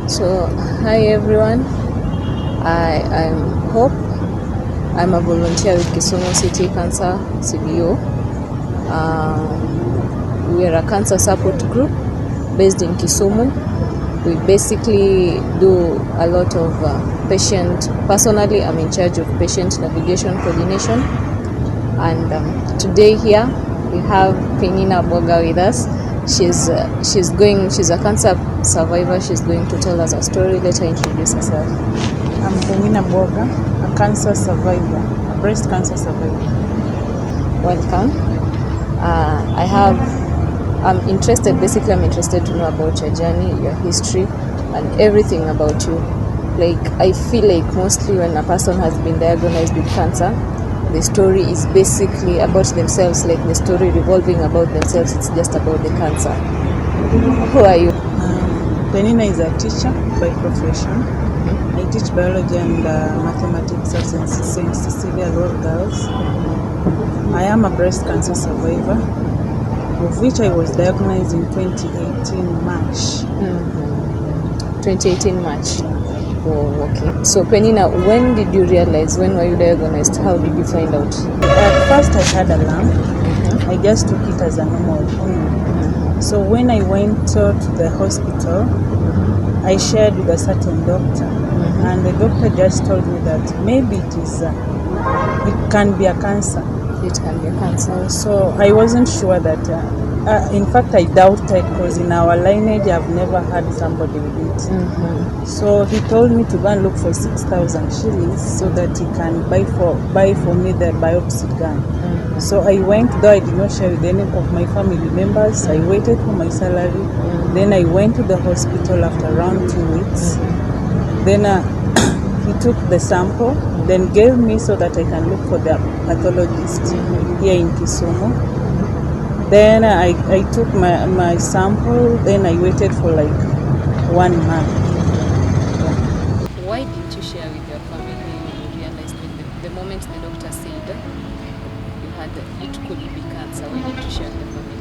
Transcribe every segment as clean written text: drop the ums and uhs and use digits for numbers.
So, hi everyone. I am Hope. I'm a volunteer with Kisumu City Cancer CBO. We are a cancer support group based in Kisumu. We basically do a lot of patient. Personally, I'm in charge of patient navigation coordination. And today here we have Penina Boga with us. She's a cancer survivor. She's going to tell us a story. Let her introduce herself. I'm Penina Boga, a cancer survivor, a breast cancer survivor. Welcome. I'm interested to know about your journey, your history, and everything about you. Like, I feel like mostly when a person has been diagnosed with cancer, the story is basically about themselves, like the story revolving about themselves. It's just about the cancer. Who are you? Penina is a teacher by profession. I teach biology and mathematics at St. Cecilia Lower Girls. I am a breast cancer survivor, of which I was diagnosed in 2018 March. 2018 March. Oh, okay. So Penina, when did you realize? When were you diagnosed? How did you find out? At first I had a lump. I just took it as a normal thing. So when I went to the hospital, I shared with a certain doctor, and the doctor just told me that maybe it can be a cancer. It can be a cancer. So I wasn't sure that. In fact, I doubted because in our lineage, I've never had somebody with it. So he told me to go and look for 6,000 shillings so that he can buy for me the biopsy gun. So I went, though I did not share with any of my family members. I waited for my salary. Then I went to the hospital after around 2 weeks. Then he took the sample, then gave me so that I can look for the pathologist here in Kisumu. Then I took my sample, then I waited for like 1 month. Why didn't you share with your family when you realized the moment the doctor said you had it could be cancer? Why didn't you share with the family?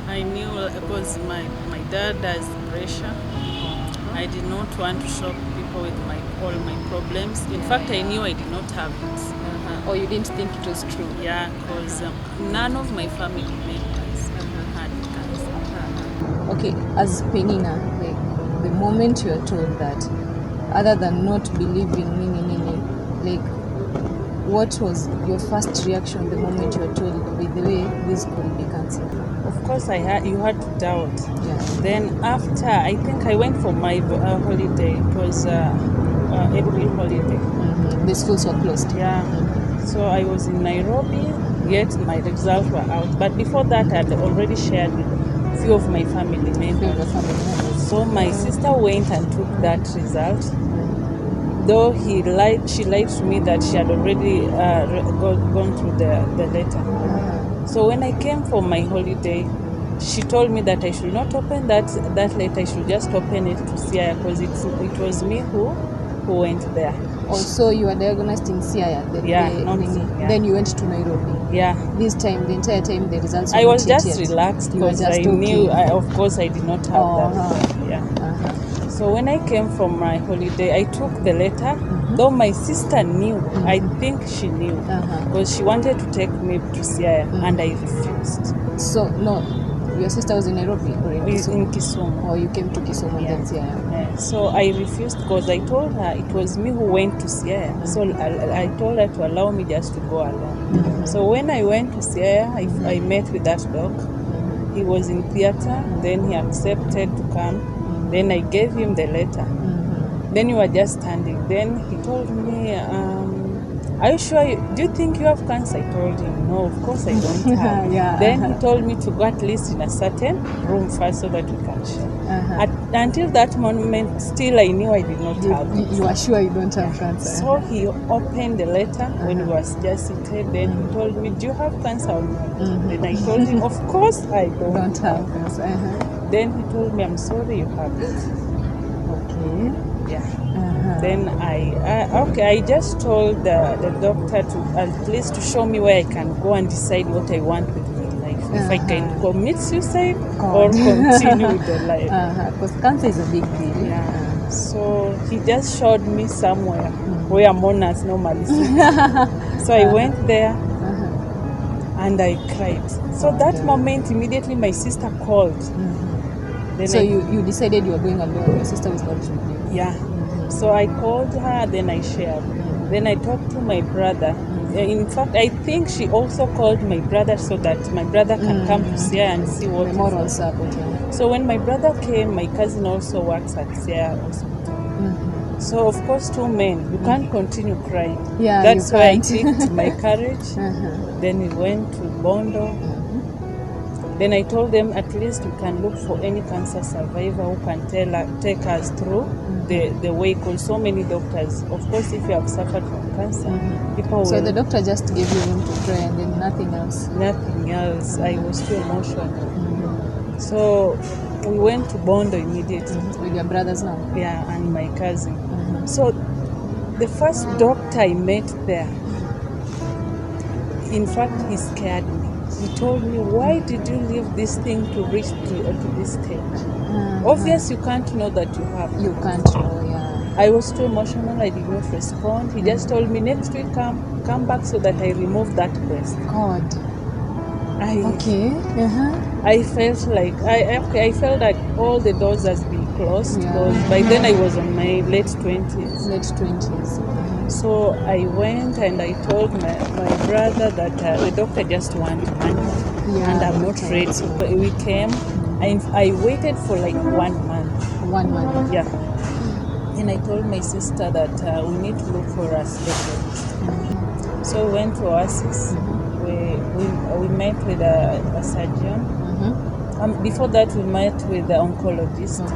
I knew because my dad has pressure. I did not want to shock people with all my problems. In fact, I knew I did not have it. Or you didn't think it was true? Yeah, because none of my family members had cancer. Okay, as Penina, like the moment you are told that, other than not believing like what was your first reaction the moment you were told, by the way, this could be cancer? Of course, you had to doubt. Yeah. Then after, I think I went for my holiday. It was April holiday. The schools were closed. Yeah. So I was in Nairobi, yet my results were out. But before that, I had already shared with a few of my family members. So my sister went and took that result. Though she lied to me that she had already gone through the letter. So when I came for my holiday, she told me that I should not open that letter. I should just open it to Siaya because it was me who went there. Also, you were diagnosed in Siaya. Then you went to Nairobi. Yeah. This time, the entire time, the results were I was not just yet. relaxed You were because just I okay. knew, of course, I did not have that. Yeah. So when I came from my holiday, I took the letter. Though my sister knew, I think she knew, because she wanted to take me to Siaya, and I refused. So, no, your sister was in Nairobi or in Kisumu? In Kisumu. Or you came to Kisumu and then Siaya? Yeah. So I refused because I told her it was me who went to Siaya. So I told her to allow me just to go alone. So when I went to Siaya, I met with that doc. He was in theater, then he accepted to come. Then I gave him the letter. Then we were just standing. Then he told me, are you sure? Do you think you have cancer? I told him, no, of course I don't have. Then he told me to go at least in a certain room first so that we can share. Until that moment, still I knew I did not have it. You are sure you don't have cancer? So he opened the letter when we was just seated. Then he told me, do you have cancer or not? Then I told him, of course I don't have cancer. Then he told me, I'm sorry you have it. Okay. Yeah. Then I just told the doctor to at least to show me where I can go and decide what I want with my life. If I can commit suicide or continue with the life. Because cancer is a big deal. Yeah. So he just showed me somewhere where mourners normally sit. So I went there and I cried. So that moment, immediately my sister called. Then So you decided you were going alone. Your sister was not with you. Yeah. So I called her, then I shared. Then I talked to my brother. In fact, I think she also called my brother so that my brother can come to Siaya and see what The is moral on. support. Yeah. So when my brother came, my cousin also works at Siaya Hospital. So of course, two men, you can't continue crying. Yeah, That's you why I can't. picked my courage. Then we went to Bondo. Then I told them at least we can look for any cancer survivor who can take us through the way, because so many doctors, of course, if you have suffered from cancer, people So will... the doctor just gave you room to cry and then nothing else. Nothing else. I was too emotional. So we went to Bondo immediately. With your brothers now. Yeah, and my cousin. So the first doctor I met there, in fact, he scared me. He told me, why did you leave this thing to reach to this stage? Obviously, you can't know that you have. You can't know, yeah. I was too emotional. I did not respond. He just told me, next week come back so that I remove that breast. God. Okay. I felt like I felt like all the doors has been closed, because by then I was on my late 20s. Late 20s. So I went and I told my brother that the doctor just wants money, and I'm not ready. So we came, and I waited for like 1 month. 1 month. Yeah. And I told my sister that we need to look for a specialist. So we went to Oasis. We met with a surgeon. Before that, we met with the oncologist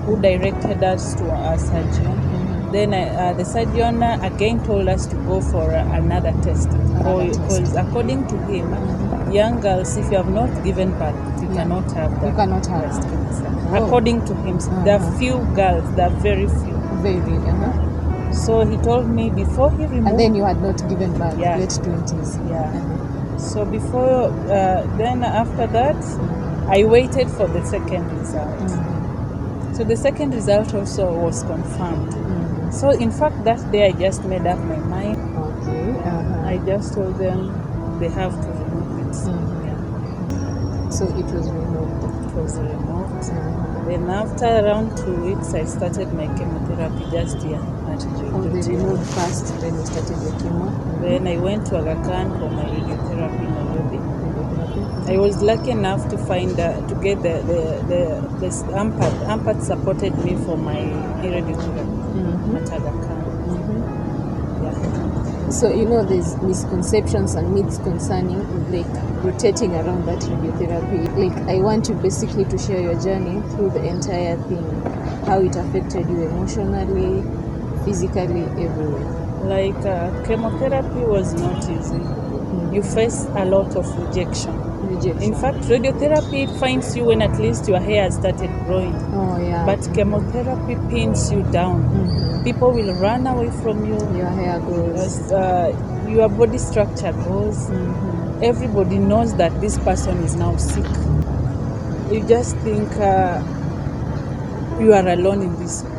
who directed us to a surgeon. Then the surgeon again told us to go for another test. Because according to him, young girls, if you have not given birth, you cannot have that. You cannot have breast cancer. According to him, there are few girls, there are very few. Very, So he told me before he removed... And then you had not given birth, Yeah. late 20s. Yeah. So before, then after that, I waited for the second result. So the second result also was confirmed. So in fact, that day I just made up my mind. Okay. I just told them they have to remove it. So it was removed. It was removed. Then after around 2 weeks, I started my chemotherapy just here at Oh, they removed first, then you started the chemo. Then I went to Aga Khan for my radiotherapy in Nairobi. I was lucky enough to find to get the AMPAT. AMPAT supported me for my radiotherapy at Aga Khan. So there's misconceptions and myths concerning like rotating around that radiotherapy. Like I want you basically to share your journey through the entire thing, how it affected you emotionally, physically, everywhere. Like chemotherapy was not easy. You face a lot of rejection. In fact, radiotherapy finds you when at least your hair has started growing. Oh yeah. But chemotherapy pins you down. People will run away from you. Your hair goes. Your body structure goes. Everybody knows that this person is now sick. You just think you are alone in this world.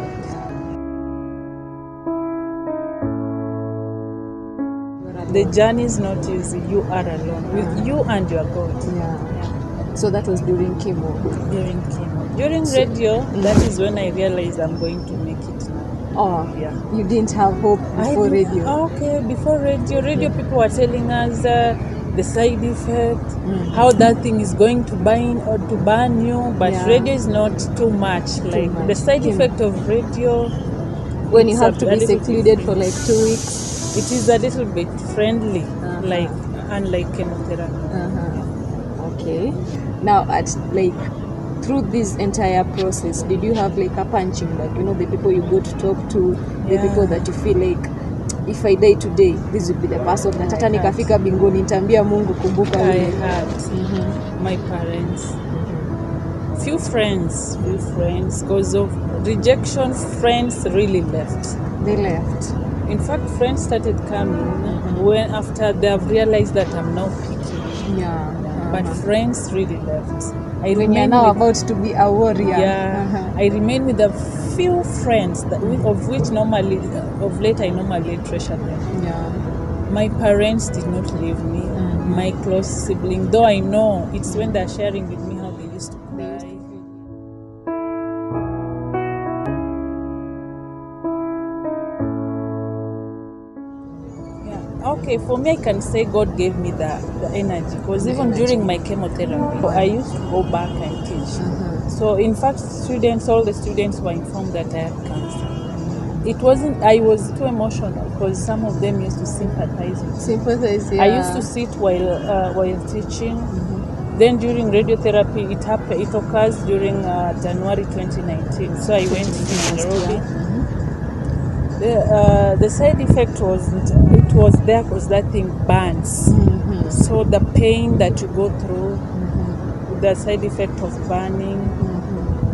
The journey is not easy. You are alone with you and your God. Yeah. So that was during chemo. During chemo. During radio, that is when I realized I'm going to make it now. Oh, Yeah. You didn't have hope before radio. Okay, before radio people were telling us the side effect, how that thing is going to burn you, but radio is not too much. Like much. the side effect of radio, When you it's have to a be little secluded bit- for like 2 weeks. it is a little bit friendly, like unlike chemotherapy. Okay. Now through this entire process, did you have like a punching bag? The people you go to talk to, the people that you feel like, if I die today, this will be the person that hata nikafika binguni nitaambia Mungu kumbuka I wewe. had my parents, few friends, because of rejection. Friends really left. They left. In fact, friends started coming when after they have realized that I'm now picky. Yeah. but friends really left. I When you're remained now with, about to be a warrior. yeah, I remain with a few friends of which normally, of late, I normally treasure them. Yeah. My parents did not leave me. My close sibling, though I know it's when they're sharing with me how they used to cry. Okay, for me, I can say God gave me the energy, because even during my chemotherapy, I used to go back and teach. So, in fact, all the students were informed that I had cancer. It wasn't, I was too emotional, because some of them used to sympathize with me. Sympathize, yeah. I used to sit while teaching. Then during radiotherapy, it occurs during January 2019. So I went to Nairobi. The side effect was there because that thing burns. So the pain that you go through, the side effect of burning,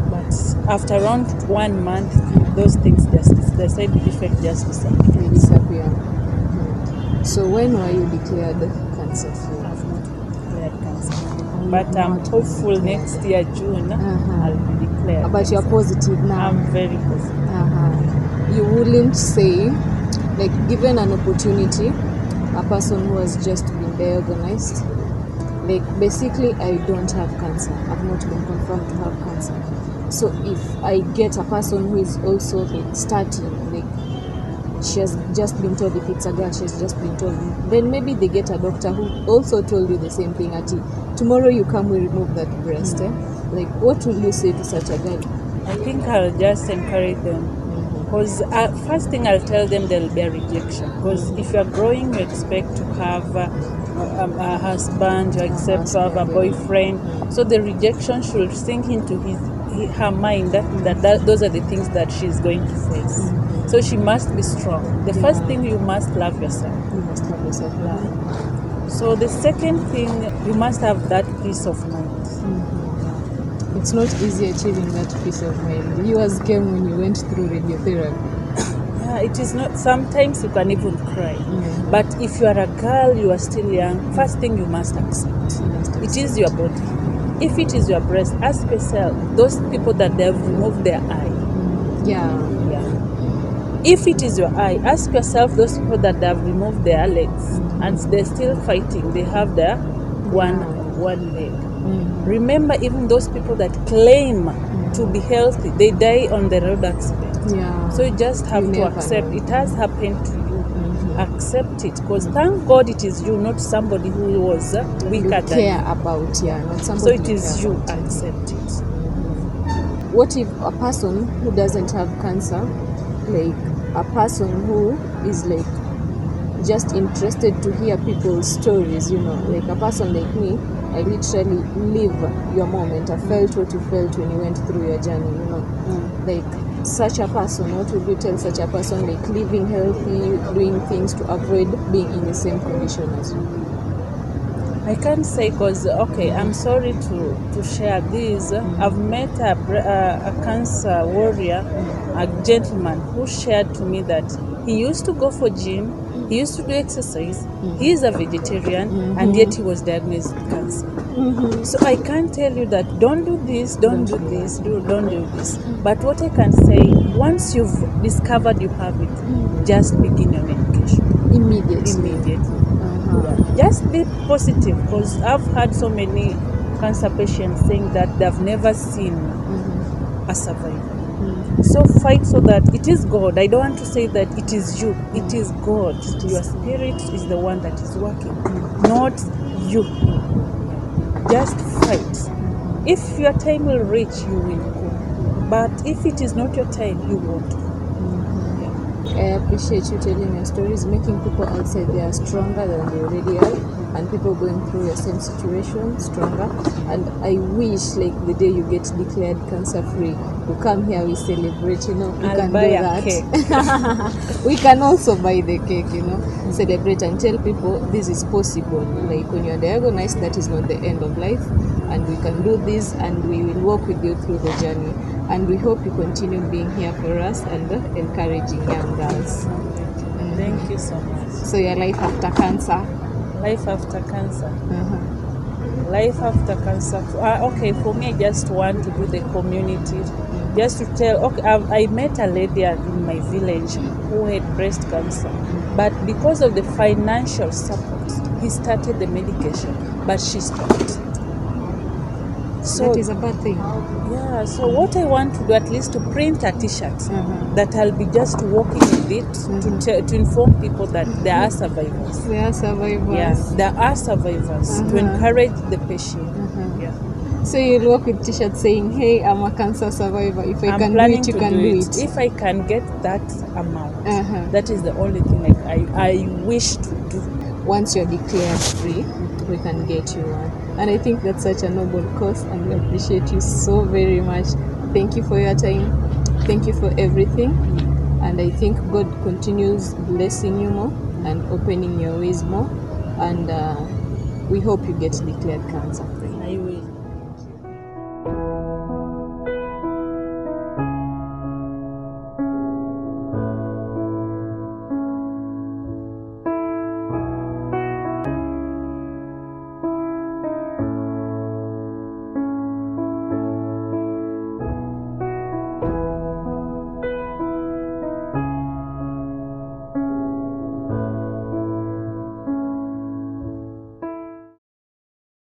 but after around 1 month, those things the side effect just disappear. So when were you declared cancer free? I've not declared cancer, but I'm hopeful next year June I'll be declared. But you're positive now. I'm very positive. You wouldn't say, like, given an opportunity, a person who has just been diagnosed, like, basically I don't have cancer, I've not been confirmed to have cancer. So if I get a person who is also like starting, like she has just been told, if it's a girl, she's just been told, then maybe they get a doctor who also told you the same thing, tomorrow you come, we remove that breast. Like, what will you say to such a girl? I think I'll just encourage them. Because first thing I'll tell them, there'll be a rejection. Because if you're growing, you expect to have a husband, you expect to have a boyfriend. So the rejection should sink into her mind that those are the things that she's going to face. So she must be strong. The first thing, you must love yourself. You must love yourself. So the second thing, you must have that peace of mind. It's not easy achieving that peace of mind. Yours came when you went through radiotherapy. Yeah, it is not. Sometimes you can even cry. But if you are a girl, you are still young, first thing you must accept. It is your body. If it is your breast, ask yourself, those people that they have removed their eye. Yeah. If it is your eye, ask yourself, those people that they have removed their legs and they're still fighting, they have their one leg. Remember, even those people that claim to be healthy, they die on the road accident. So you just have to accept it has happened to you. Accept it, because thank God it is you, not somebody who was weaker than you. About, not somebody. So it is you. Accept it. What if a person who doesn't have cancer, like a person who is like just interested to hear people's stories, like a person like me, I literally live your moment. I felt what you felt when you went through your journey, like such a person, what would you tell such a person, like living healthy, doing things to avoid being in the same condition as you? I can't say, because I'm sorry to share this. I've met a cancer warrior, a gentleman who shared to me that he used to go for gym, he used to do exercise, he is a vegetarian, and yet he was diagnosed with cancer. So I can't tell you that don't do this, don't do this. But what I can say, once you've discovered you have it, just begin your medication. Immediately. Just be positive, because I've had so many cancer patients saying that they've never seen a survivor. So fight, so that it is God. I don't want to say that it is you. It is God. Your spirit is the one that is working, not you. Just fight. If your time will reach, you will go. But if it is not your time, you won't go. I appreciate you telling your stories, making people outside there stronger than they already are, and people going through your same situation stronger. And I wish, like, the day you get declared cancer free, you come here, we celebrate, we can buy do a that. cake. We can also buy the cake, celebrate and tell people this is possible. Like, when you're diagnosed, that is not the end of life, and we can do this, and we will walk with you through the journey. And we hope you continue being here for us and encouraging young girls. Thank you so much. So your life after cancer? Life after cancer. life after cancer. Okay, for me, I just want to do the community, just to tell. Okay, I met a lady in my village who had breast cancer, but because of the financial support, he started the medication, but she stopped. So That is a bad thing. yeah, so what I want to do, at least to print a t-shirt that I'll be just walking with it to inform people that there are survivors. They are survivors. Yeah, there are survivors, to encourage the patient. Yeah. So you'll walk with t-shirts saying, "Hey, I'm a cancer survivor. If I I'm can do planning it, you to can do it." If I can get that amount, Uh-huh. that is the only thing I wish to do. Once you're declared free, we can get you one. And I think that's such a noble cause, and we appreciate you so very much. Thank you for your time. Thank you for everything. And I think God continues blessing you more and opening your ways more. And we hope you get declared cancer free. I will.